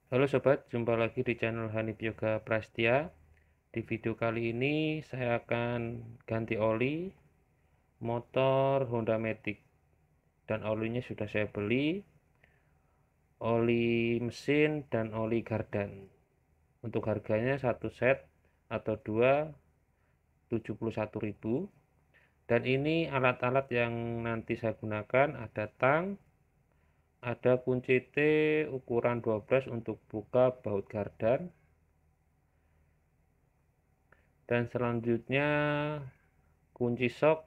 Halo sobat, jumpa lagi di channel Hanif Yoga Prastia. Di video kali ini saya akan ganti oli motor Honda Matic, dan olinya sudah saya beli, oli mesin dan oli gardan. Untuk harganya satu set atau dua 71.000. Dan ini alat-alat yang nanti saya gunakan: ada tang, ada kunci T ukuran 12 untuk buka baut gardan, dan selanjutnya kunci sok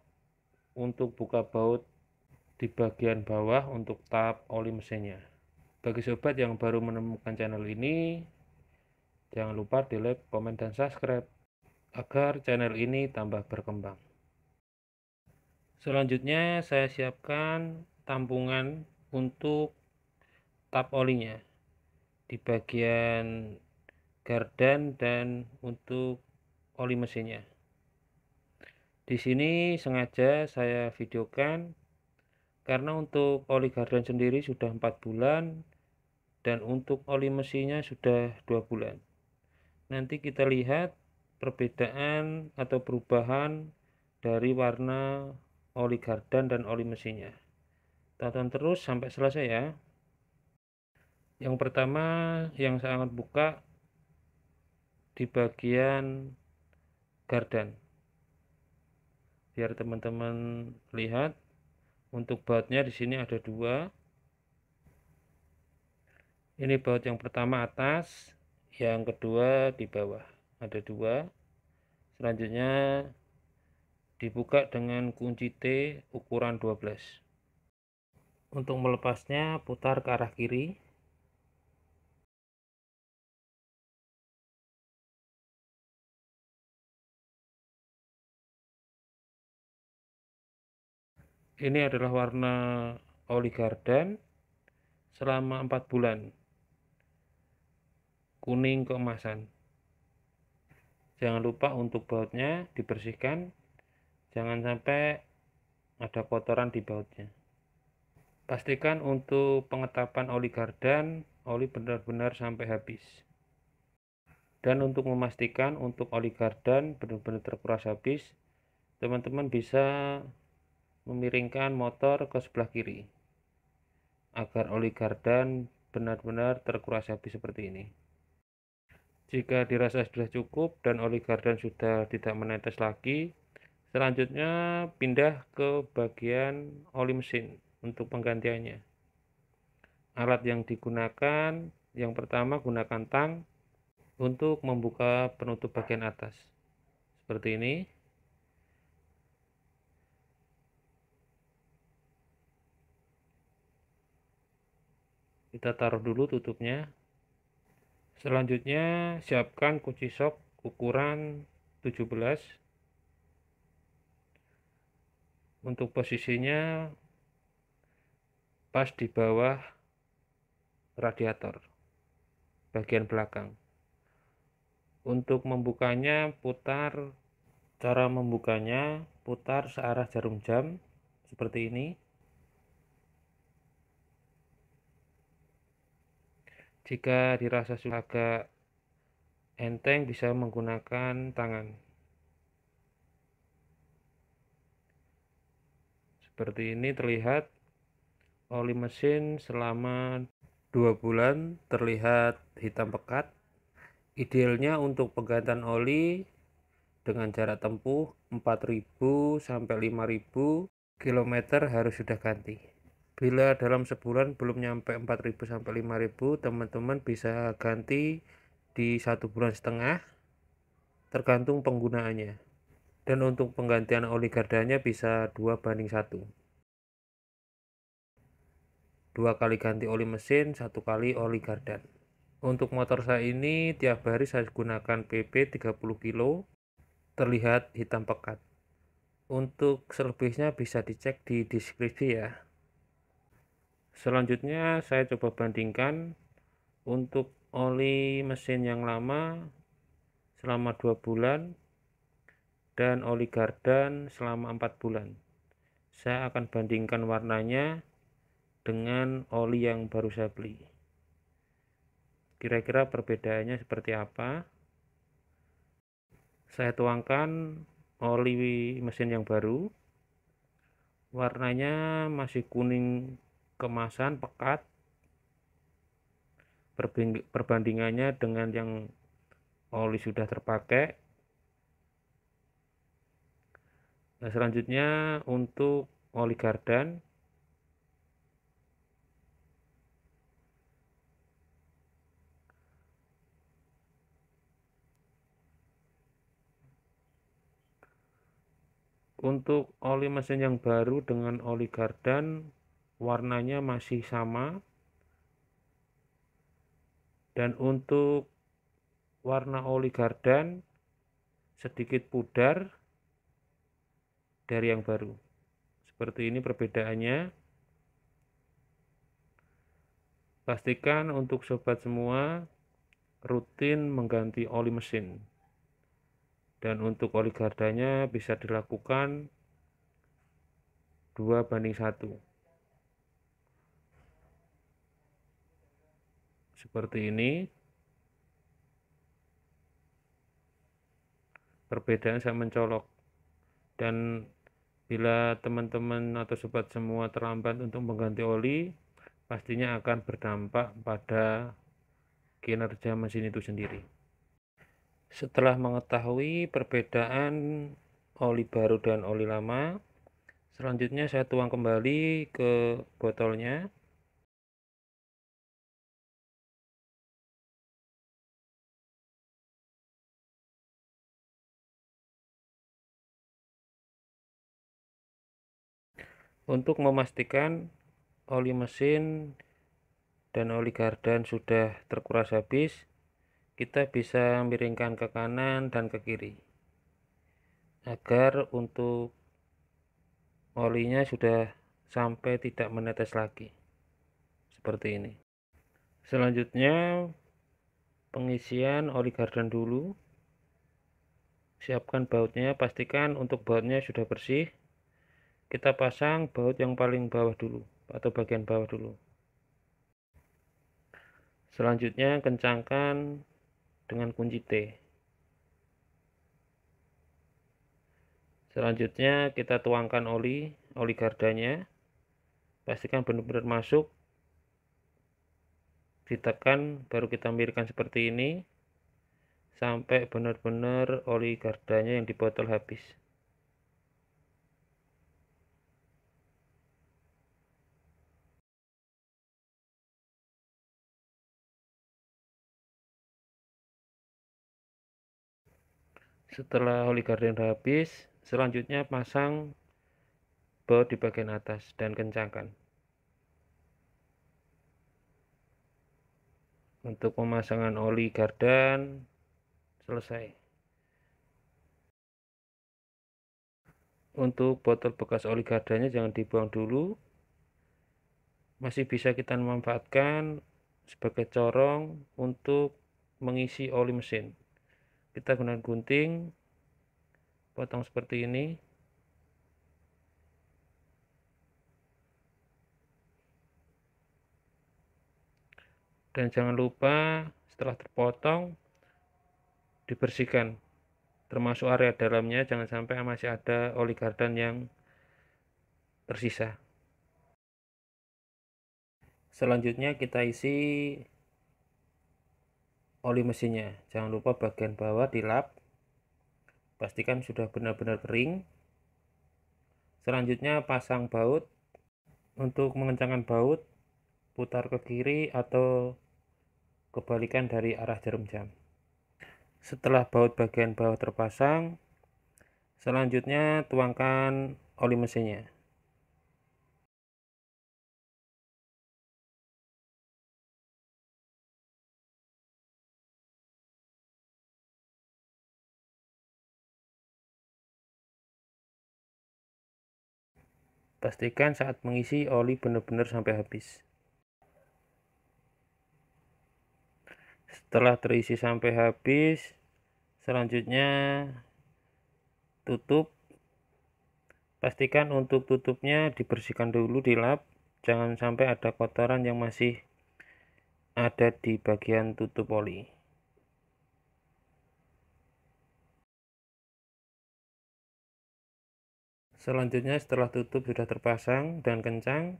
untuk buka baut di bagian bawah untuk tap oli mesinnya. Bagi sobat yang baru menemukan channel ini, jangan lupa di like, komen, dan subscribe agar channel ini tambah berkembang. Selanjutnya saya siapkan tampungan untuk tap olinya di bagian gardan dan untuk oli mesinnya. Di sini sengaja saya videokan karena untuk oli gardan sendiri sudah 4 bulan dan untuk oli mesinnya sudah 2 bulan. Nanti kita lihat perbedaan atau perubahan dari warna oli gardan dan oli mesinnya. Tonton terus sampai selesai ya. Yang pertama yang saya akan buka di bagian gardan, biar teman-teman lihat. Untuk bautnya di sini ada dua. Ini baut yang pertama atas, yang kedua di bawah, ada dua. Selanjutnya dibuka dengan kunci T ukuran 12. Untuk melepasnya putar ke arah kiri. Ini adalah warna oli gardan selama 4 bulan, kuning keemasan. Jangan lupa untuk bautnya dibersihkan, jangan sampai ada kotoran di bautnya. Pastikan untuk pengetapan oli gardan, oli benar-benar sampai habis. Dan untuk memastikan untuk oli gardan benar-benar terkuras habis, teman-teman bisa memiringkan motor ke sebelah kiri agar oli gardan benar-benar terkuras habis seperti ini. Jika dirasa sudah cukup dan oli gardan sudah tidak menetes lagi, selanjutnya pindah ke bagian oli mesin untuk penggantiannya. Alat yang digunakan yang pertama, gunakan tang untuk membuka penutup bagian atas seperti ini. Kita taruh dulu tutupnya. Selanjutnya siapkan kunci sok ukuran 17. Untuk posisinya pas di bawah radiator bagian belakang. Untuk membukanya cara membukanya putar searah jarum jam seperti ini. Jika dirasa sudah agak enteng, bisa menggunakan tangan. Seperti ini terlihat oli mesin selama 2 bulan terlihat hitam pekat. Idealnya untuk penggantian oli dengan jarak tempuh 4.000 sampai 5.000 km harus sudah ganti. Bila dalam sebulan belum nyampe 4.000 sampai 5.000, teman-teman bisa ganti di 1,5 bulan, tergantung penggunaannya. Dan untuk penggantian oli gardannya bisa 2:1. 2 kali ganti oli mesin, 1 kali oli gardan. Untuk motor saya ini tiap hari saya gunakan PP 30 kilo, terlihat hitam pekat. Untuk selebihnya bisa dicek di deskripsi ya. Selanjutnya saya coba bandingkan untuk oli mesin yang lama selama 2 bulan dan oli gardan selama 4 bulan. Saya akan bandingkan warnanya dengan oli yang baru saya beli. Kira-kira perbedaannya seperti apa? Saya tuangkan oli mesin yang baru. Warnanya masih kuning kemasan, pekat. Perbandingannya dengan yang oli sudah terpakai. Nah, selanjutnya untuk oli gardan. Untuk oli mesin yang baru dengan oli gardan, warnanya masih sama. Dan untuk warna oli gardan sedikit pudar dari yang baru. Seperti ini perbedaannya. Pastikan untuk sobat semua rutin mengganti oli mesin. Dan untuk oli gardanya bisa dilakukan 2:1. Seperti ini. Perbedaan sangat mencolok. Dan bila teman-teman atau sobat semua terlambat untuk mengganti oli, pastinya akan berdampak pada kinerja mesin itu sendiri. Setelah mengetahui perbedaan oli baru dan oli lama, selanjutnya saya tuang kembali ke botolnya. Untuk memastikan oli mesin dan oli gardan sudah terkuras habis, kita bisa miringkan ke kanan dan ke kiri agar untuk olinya sudah sampai tidak menetes lagi. Seperti ini. Selanjutnya pengisian oli gardan dulu. Siapkan bautnya, pastikan untuk bautnya sudah bersih. Kita pasang baut yang paling bawah dulu atau bagian bawah dulu. Selanjutnya kencangkan dengan kunci T. Selanjutnya kita tuangkan oli gardanya. Pastikan benar-benar masuk. Ditekan, baru kita miringkan seperti ini sampai benar-benar oli gardanya yang di botol habis. Setelah oli garden habis, selanjutnya pasang baut di bagian atas dan kencangkan. Untuk pemasangan oli gardan selesai. Untuk botol bekas oli gardannya jangan dibuang dulu. Masih bisa kita manfaatkan sebagai corong untuk mengisi oli mesin. Kita gunakan gunting, potong seperti ini. Dan jangan lupa setelah terpotong dibersihkan, termasuk area dalamnya, jangan sampai masih ada oli gardan yang tersisa. Selanjutnya kita isi oli mesinnya. Jangan lupa bagian bawah dilap. Pastikan sudah benar-benar kering. Selanjutnya pasang baut. Untuk mengencangkan baut, putar ke kiri atau kebalikan dari arah jarum jam. Setelah baut bagian bawah terpasang, selanjutnya tuangkan oli mesinnya. Pastikan saat mengisi oli benar-benar sampai habis. Setelah terisi sampai habis, selanjutnya tutup. Pastikan untuk tutupnya dibersihkan dulu, dilap. Jangan sampai ada kotoran yang masih ada di bagian tutup oli. Selanjutnya setelah tutup sudah terpasang dan kencang,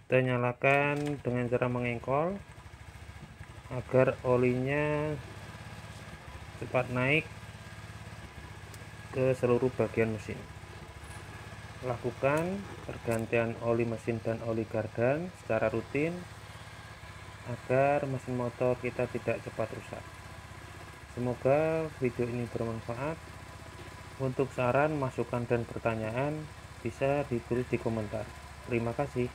kita nyalakan dengan cara mengengkol agar olinya cepat naik ke seluruh bagian mesin. Lakukan pergantian oli mesin dan oli gardan secara rutin agar mesin motor kita tidak cepat rusak. Semoga video ini bermanfaat. Untuk saran, masukan, dan pertanyaan bisa ditulis di komentar. Terima kasih.